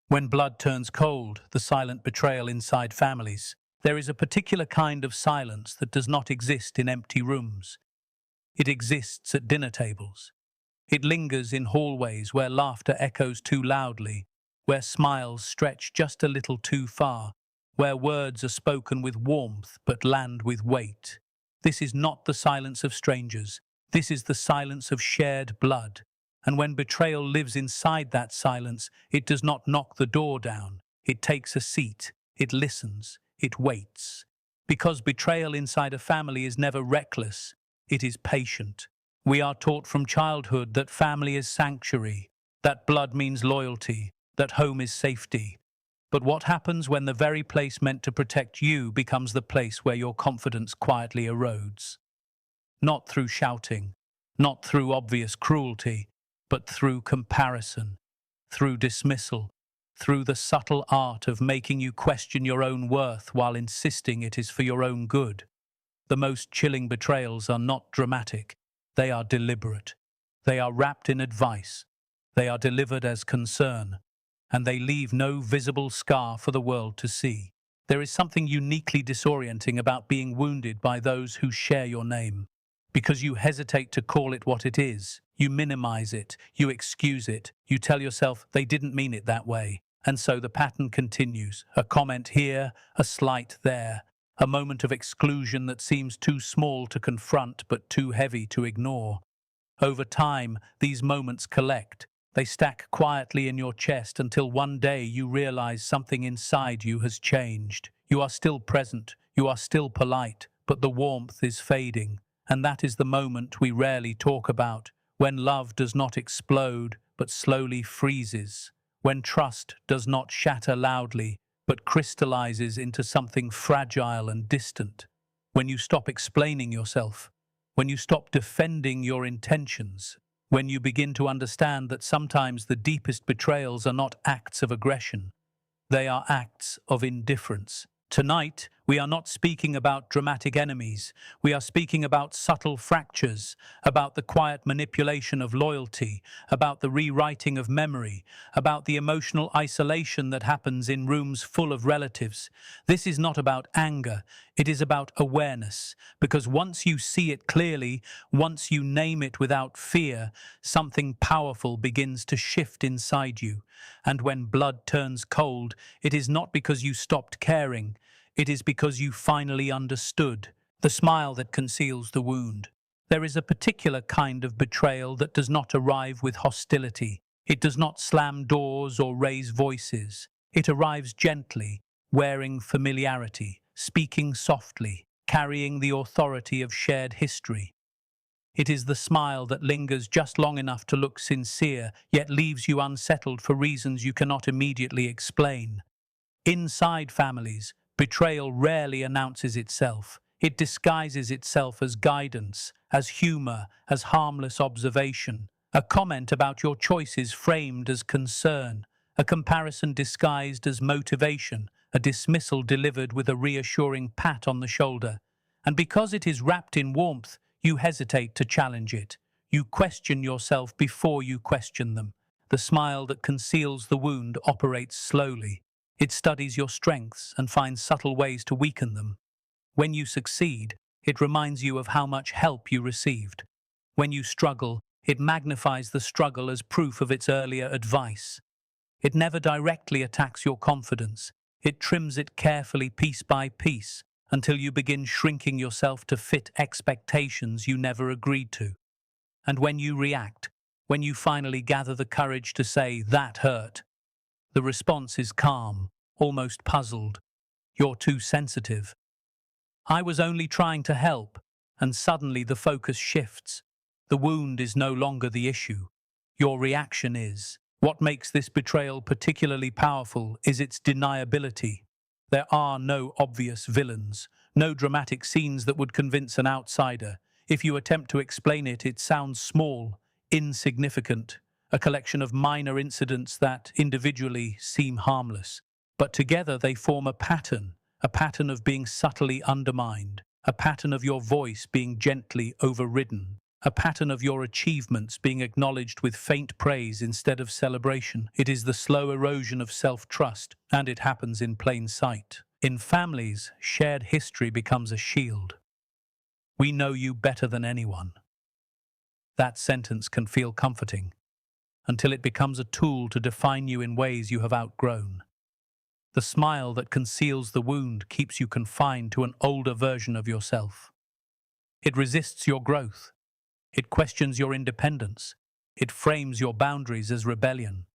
When blood turns cold, the silent betrayal inside families, there is a particular kind of silence that does not exist in empty rooms. It exists at dinner tables. It lingers in hallways where laughter echoes too loudly, where smiles stretch just a little too far, where words are spoken with warmth but land with weight. This is not the silence of strangers. This is the silence of shared blood. And when betrayal lives inside that silence, it does not knock the door down. It takes a seat. It listens. It waits. Because betrayal inside a family is never reckless. It is patient. We are taught from childhood that family is sanctuary, that blood means loyalty, that home is safety. But what happens when the very place meant to protect you becomes the place where your confidence quietly erodes? Not through shouting, not through obvious cruelty, but through comparison, through dismissal, through the subtle art of making you question your own worth while insisting it is for your own good. The most chilling betrayals are not dramatic. They are deliberate. They are wrapped in advice. They are delivered as concern. And they leave no visible scar for the world to see. There is something uniquely disorienting about being wounded by those who share your name. Because you hesitate to call it what it is. You minimize it. You excuse it. You tell yourself they didn't mean it that way. And so the pattern continues. A comment here, a slight there. A moment of exclusion that seems too small to confront but too heavy to ignore. Over time, these moments collect. They stack quietly in your chest until one day you realize something inside you has changed. You are still present, you are still polite, but the warmth is fading. And that is the moment we rarely talk about, when love does not explode but slowly freezes, when trust does not shatter loudly but crystallizes into something fragile and distant, when you stop explaining yourself, when you stop defending your intentions, when you begin to understand that sometimes the deepest betrayals are not acts of aggression, they are acts of indifference. Tonight, we are not speaking about dramatic enemies. We are speaking about subtle fractures, about the quiet manipulation of loyalty, about the rewriting of memory, about the emotional isolation that happens in rooms full of relatives. This is not about anger. It is about awareness, because once you see it clearly, once you name it without fear, something powerful begins to shift inside you. And when blood turns cold, it is not because you stopped caring. It is because you finally understood. The smile that conceals the wound. There is a particular kind of betrayal that does not arrive with hostility. It does not slam doors or raise voices. It arrives gently, wearing familiarity, speaking softly, carrying the authority of shared history. It is the smile that lingers just long enough to look sincere, yet leaves you unsettled for reasons you cannot immediately explain. Inside families, betrayal rarely announces itself. It disguises itself as guidance, as humor, as harmless observation. A comment about your choices framed as concern, a comparison disguised as motivation, a dismissal delivered with a reassuring pat on the shoulder. And because it is wrapped in warmth, you hesitate to challenge it. You question yourself before you question them. The smile that conceals the wound operates slowly. It studies your strengths and finds subtle ways to weaken them. When you succeed, it reminds you of how much help you received. When you struggle, it magnifies the struggle as proof of its earlier advice. It never directly attacks your confidence. It trims it carefully piece by piece until you begin shrinking yourself to fit expectations you never agreed to. And when you react, when you finally gather the courage to say, "That hurt," the response is calm, almost puzzled. "You're too sensitive." "I was only trying to help," and suddenly the focus shifts. The wound is no longer the issue. Your reaction is. What makes this betrayal particularly powerful is its deniability. There are no obvious villains, no dramatic scenes that would convince an outsider. If you attempt to explain it, it sounds small, insignificant, a collection of minor incidents that individually seem harmless. But together they form a pattern of being subtly undermined, a pattern of your voice being gently overridden, a pattern of your achievements being acknowledged with faint praise instead of celebration. It is the slow erosion of self-trust, and it happens in plain sight. In families, shared history becomes a shield. We know you better than anyone. That sentence can feel comforting, until it becomes a tool to define you in ways you have outgrown. The smile that conceals the wound keeps you confined to an older version of yourself. It resists your growth. It questions your independence. It frames your boundaries as rebellion.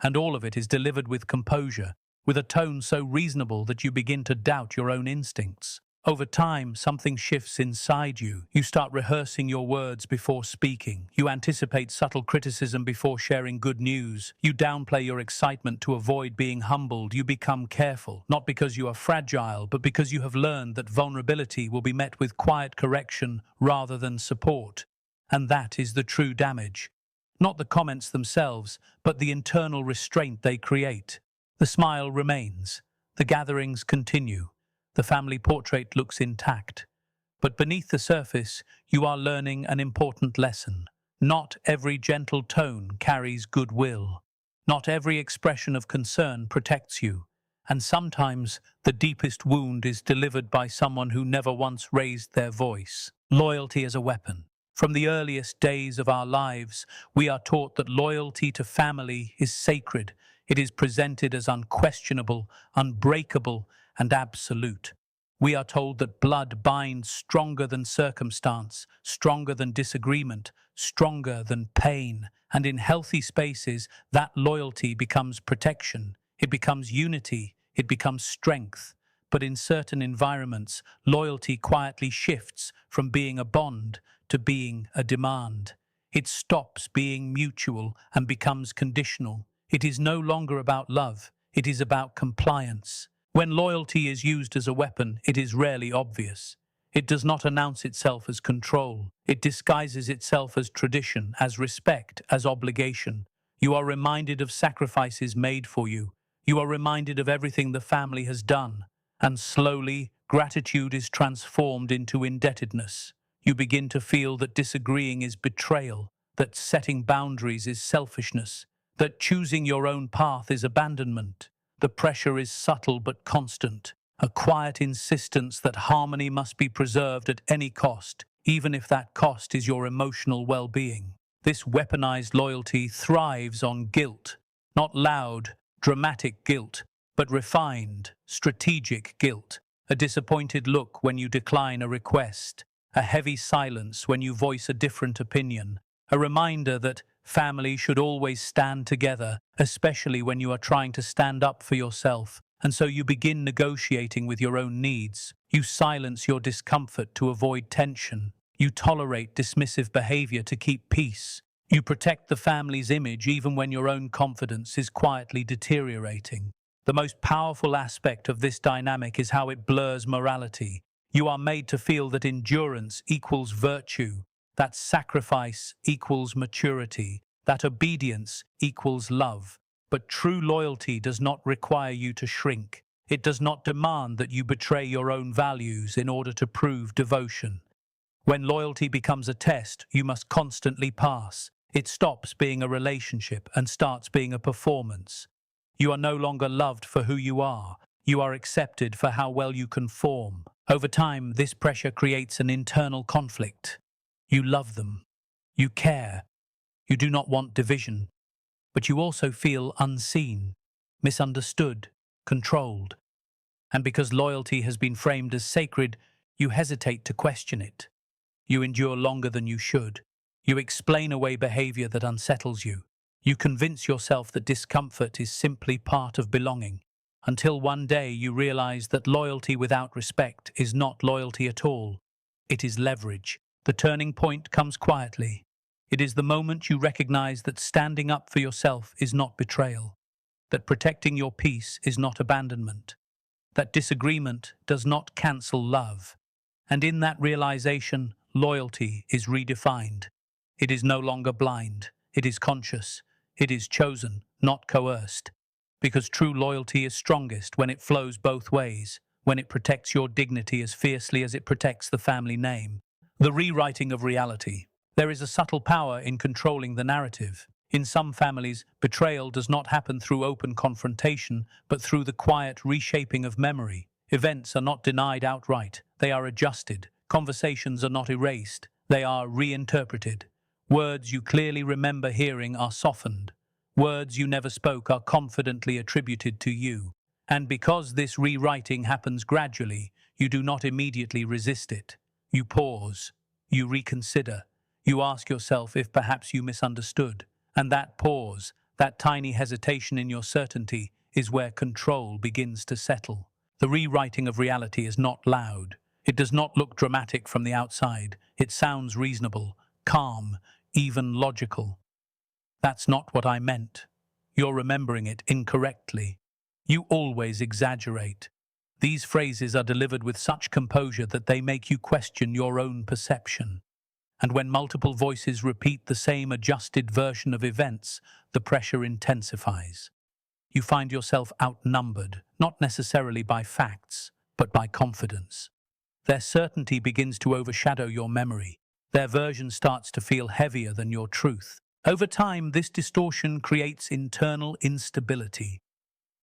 And all of it is delivered with composure, with a tone so reasonable that you begin to doubt your own instincts. Over time, something shifts inside you. You start rehearsing your words before speaking. You anticipate subtle criticism before sharing good news. You downplay your excitement to avoid being humbled. You become careful, not because you are fragile, but because you have learned that vulnerability will be met with quiet correction rather than support. And that is the true damage. Not the comments themselves, but the internal restraint they create. The smile remains. The gatherings continue. The family portrait looks intact. But beneath the surface, you are learning an important lesson. Not every gentle tone carries goodwill. Not every expression of concern protects you. And sometimes the deepest wound is delivered by someone who never once raised their voice. Loyalty as a weapon. From the earliest days of our lives, we are taught that loyalty to family is sacred. It is presented as unquestionable, unbreakable, and absolute. We are told that blood binds stronger than circumstance, stronger than disagreement, stronger than pain. And in healthy spaces, that loyalty becomes protection. It becomes unity. It becomes strength. But in certain environments, loyalty quietly shifts from being a bond to being a demand. It stops being mutual and becomes conditional. It is no longer about love. It is about compliance. When loyalty is used as a weapon, it is rarely obvious. It does not announce itself as control. It disguises itself as tradition, as respect, as obligation. You are reminded of sacrifices made for you. You are reminded of everything the family has done. And slowly, gratitude is transformed into indebtedness. You begin to feel that disagreeing is betrayal, that setting boundaries is selfishness, that choosing your own path is abandonment. The pressure is subtle but constant, a quiet insistence that harmony must be preserved at any cost, even if that cost is your emotional well-being. This weaponized loyalty thrives on guilt, not loud, dramatic guilt, but refined, strategic guilt. A disappointed look when you decline a request, a heavy silence when you voice a different opinion, a reminder that family should always stand together, especially when you are trying to stand up for yourself, and so you begin negotiating with your own needs. You silence your discomfort to avoid tension. You tolerate dismissive behavior to keep peace. You protect the family's image even when your own confidence is quietly deteriorating. The most powerful aspect of this dynamic is how it blurs morality. You are made to feel that endurance equals virtue, that sacrifice equals maturity, that obedience equals love. But true loyalty does not require you to shrink. It does not demand that you betray your own values in order to prove devotion. When loyalty becomes a test, you must constantly pass. It stops being a relationship and starts being a performance. You are no longer loved for who you are. You are accepted for how well you conform. Over time, this pressure creates an internal conflict. You love them. You care. You do not want division. But you also feel unseen, misunderstood, controlled. And because loyalty has been framed as sacred, you hesitate to question it. You endure longer than you should. You explain away behavior that unsettles you. You convince yourself that discomfort is simply part of belonging. Until one day you realize that loyalty without respect is not loyalty at all. It is leverage. The turning point comes quietly. It is the moment you recognize that standing up for yourself is not betrayal, that protecting your peace is not abandonment, that disagreement does not cancel love. And in that realization, loyalty is redefined. It is no longer blind. It is conscious. It is chosen, not coerced. Because true loyalty is strongest when it flows both ways, when it protects your dignity as fiercely as it protects the family name. The rewriting of reality. There is a subtle power in controlling the narrative. In some families, betrayal does not happen through open confrontation, but through the quiet reshaping of memory. Events are not denied outright, they are adjusted. Conversations are not erased, they are reinterpreted. Words you clearly remember hearing are softened. Words you never spoke are confidently attributed to you. And because this rewriting happens gradually, you do not immediately resist it. You pause, you reconsider, you ask yourself if perhaps you misunderstood. And that pause, that tiny hesitation in your certainty, is where control begins to settle. The rewriting of reality is not loud. It does not look dramatic from the outside. It sounds reasonable, calm, even logical. That's not what I meant. You're remembering it incorrectly. You always exaggerate. These phrases are delivered with such composure that they make you question your own perception. And when multiple voices repeat the same adjusted version of events, the pressure intensifies. You find yourself outnumbered, not necessarily by facts, but by confidence. Their certainty begins to overshadow your memory. Their version starts to feel heavier than your truth. Over time, this distortion creates internal instability.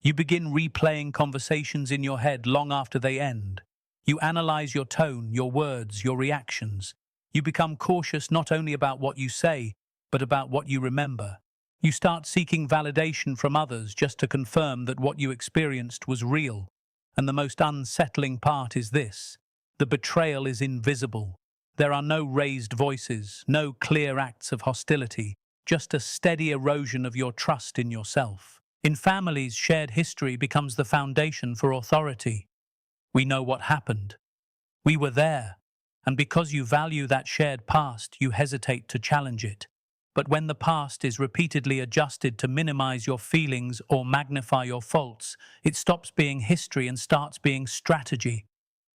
You begin replaying conversations in your head long after they end. You analyze your tone, your words, your reactions. You become cautious not only about what you say, but about what you remember. You start seeking validation from others just to confirm that what you experienced was real. And the most unsettling part is this: the betrayal is invisible. There are no raised voices, no clear acts of hostility, just a steady erosion of your trust in yourself. In families, shared history becomes the foundation for authority. We know what happened. We were there. And because you value that shared past, you hesitate to challenge it. But when the past is repeatedly adjusted to minimize your feelings or magnify your faults, it stops being history and starts being strategy.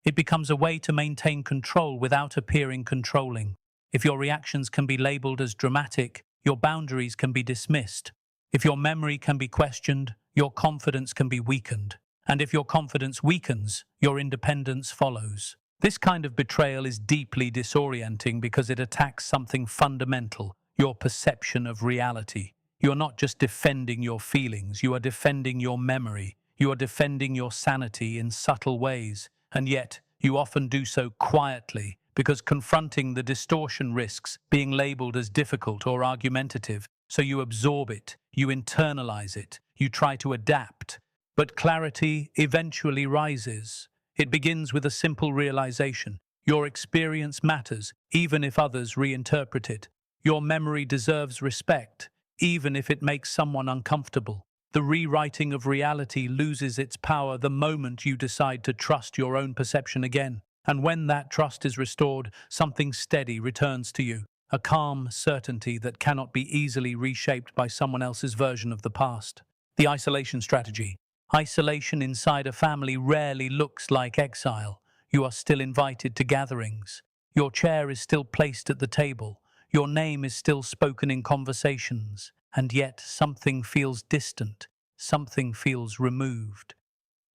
It becomes a way to maintain control without appearing controlling. If your reactions can be labeled as dramatic, your boundaries can be dismissed. If your memory can be questioned, your confidence can be weakened. And if your confidence weakens, your independence follows. This kind of betrayal is deeply disorienting because it attacks something fundamental: your perception of reality. You're not just defending your feelings, you are defending your memory. You are defending your sanity in subtle ways, and yet you often do so quietly because confronting the distortion risks being labeled as difficult or argumentative. So you absorb it, you internalize it, you try to adapt. But clarity eventually rises. It begins with a simple realization: your experience matters, even if others reinterpret it. Your memory deserves respect, even if it makes someone uncomfortable. The rewriting of reality loses its power the moment you decide to trust your own perception again. And when that trust is restored, something steady returns to you. A calm certainty that cannot be easily reshaped by someone else's version of the past. The isolation strategy. Isolation inside a family rarely looks like exile. You are still invited to gatherings. Your chair is still placed at the table. Your name is still spoken in conversations. And yet something feels distant. Something feels removed.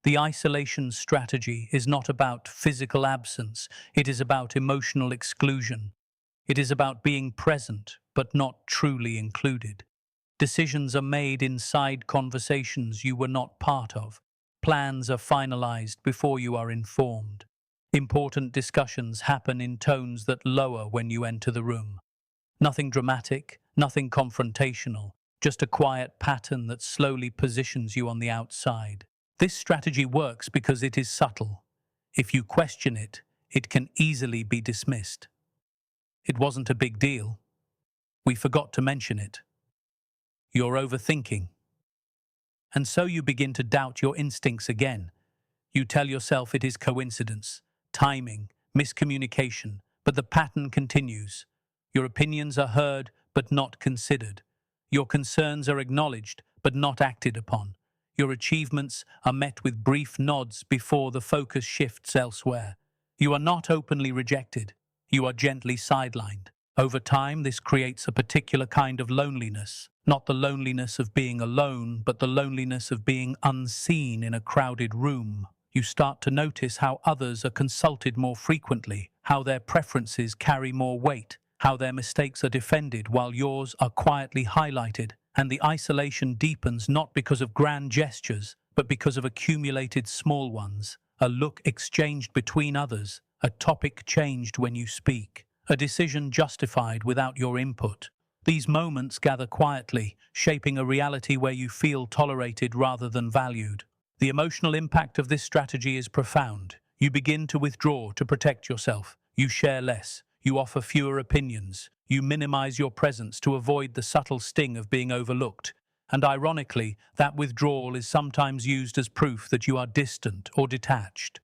The isolation strategy is not about physical absence. It is about emotional exclusion. It is about being present, but not truly included. Decisions are made inside conversations you were not part of. Plans are finalized before you are informed. Important discussions happen in tones that lower when you enter the room. Nothing dramatic, nothing confrontational, just a quiet pattern that slowly positions you on the outside. This strategy works because it is subtle. If you question it, it can easily be dismissed. It wasn't a big deal. We forgot to mention it. You're overthinking. And so you begin to doubt your instincts again. You tell yourself it is coincidence, timing, miscommunication, but the pattern continues. Your opinions are heard but not considered. Your concerns are acknowledged but not acted upon. Your achievements are met with brief nods before the focus shifts elsewhere. You are not openly rejected. You are gently sidelined. Over time, this creates a particular kind of loneliness. Not the loneliness of being alone, but the loneliness of being unseen in a crowded room. You start to notice how others are consulted more frequently, how their preferences carry more weight, how their mistakes are defended while yours are quietly highlighted, and the isolation deepens not because of grand gestures, but because of accumulated small ones, a look exchanged between others, a topic changed when you speak, a decision justified without your input. These moments gather quietly, shaping a reality where you feel tolerated rather than valued. The emotional impact of this strategy is profound. You begin to withdraw to protect yourself. You share less. You offer fewer opinions. You minimize your presence to avoid the subtle sting of being overlooked. And ironically, that withdrawal is sometimes used as proof that you are distant or detached.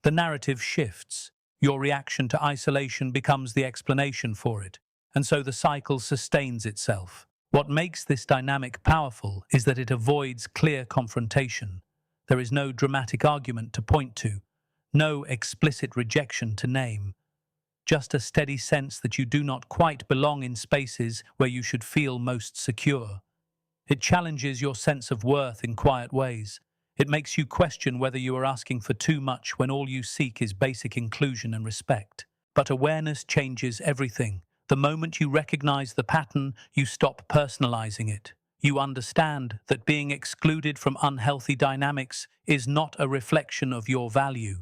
The narrative shifts. Your reaction to isolation becomes the explanation for it, and so the cycle sustains itself. What makes this dynamic powerful is that it avoids clear confrontation. There is no dramatic argument to point to, no explicit rejection to name, just a steady sense that you do not quite belong in spaces where you should feel most secure. It challenges your sense of worth in quiet ways. It makes you question whether you are asking for too much when all you seek is basic inclusion and respect. But awareness changes everything. The moment you recognize the pattern, you stop personalizing it. You understand that being excluded from unhealthy dynamics is not a reflection of your value.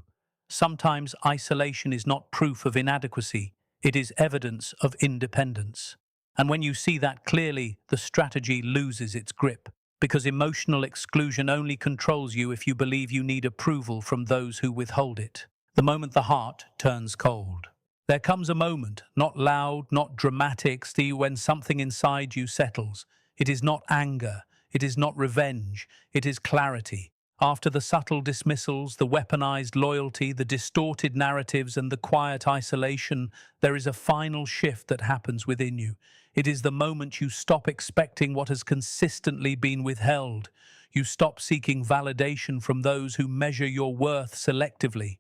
Sometimes isolation is not proof of inadequacy, it is evidence of independence. And when you see that clearly, the strategy loses its grip, because emotional exclusion only controls you if you believe you need approval from those who withhold it. The moment the heart turns cold. There comes a moment, not loud, not dramatic, Steve, when something inside you settles. It is not anger, it is not revenge, it is clarity. After the subtle dismissals, the weaponized loyalty, the distorted narratives, and the quiet isolation, there is a final shift that happens within you. It is the moment you stop expecting what has consistently been withheld. You stop seeking validation from those who measure your worth selectively.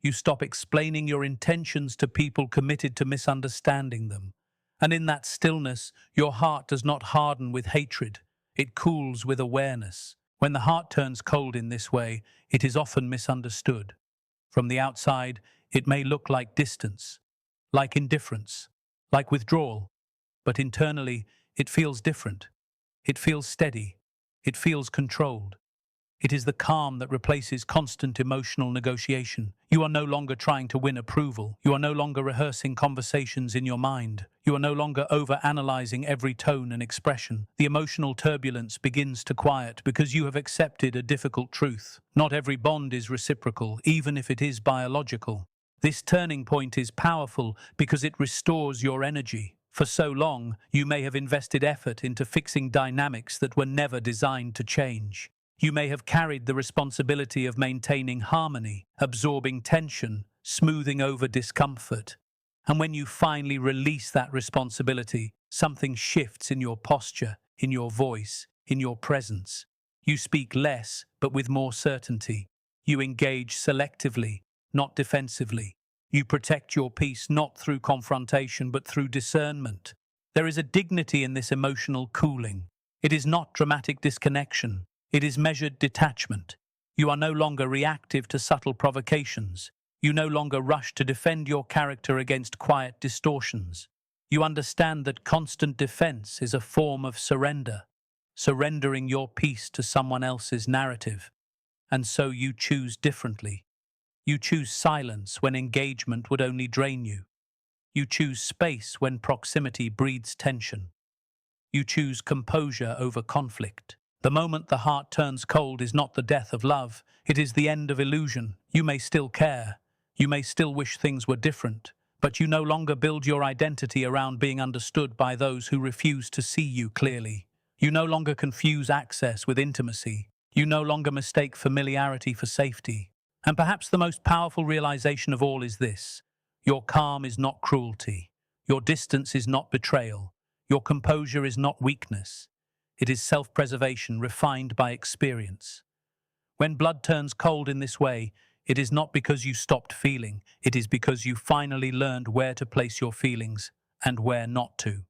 You stop explaining your intentions to people committed to misunderstanding them. And in that stillness, your heart does not harden with hatred. It cools with awareness. When the heart turns cold in this way, it is often misunderstood. From the outside, it may look like distance, like indifference, like withdrawal, but internally, it feels different. It feels steady. It feels controlled. It is the calm that replaces constant emotional negotiation. You are no longer trying to win approval. You are no longer rehearsing conversations in your mind. You are no longer over-analyzing every tone and expression. The emotional turbulence begins to quiet because you have accepted a difficult truth. Not every bond is reciprocal, even if it is biological. This turning point is powerful because it restores your energy. For so long, you may have invested effort into fixing dynamics that were never designed to change. You may have carried the responsibility of maintaining harmony, absorbing tension, smoothing over discomfort. And when you finally release that responsibility, something shifts in your posture, in your voice, in your presence. You speak less, but with more certainty. You engage selectively, not defensively. You protect your peace not through confrontation, but through discernment. There is a dignity in this emotional cooling. It is not dramatic disconnection. It is measured detachment. You are no longer reactive to subtle provocations. You no longer rush to defend your character against quiet distortions. You understand that constant defense is a form of surrender, surrendering your peace to someone else's narrative. And so you choose differently. You choose silence when engagement would only drain you. You choose space when proximity breeds tension. You choose composure over conflict. The moment the heart turns cold is not the death of love, it is the end of illusion. You may still care, you may still wish things were different, but you no longer build your identity around being understood by those who refuse to see you clearly. You no longer confuse access with intimacy. You no longer mistake familiarity for safety. And perhaps the most powerful realization of all is this: your calm is not cruelty. Your distance is not betrayal. Your composure is not weakness. It is self-preservation refined by experience. When blood turns cold in this way, it is not because you stopped feeling, it is because you finally learned where to place your feelings and where not to.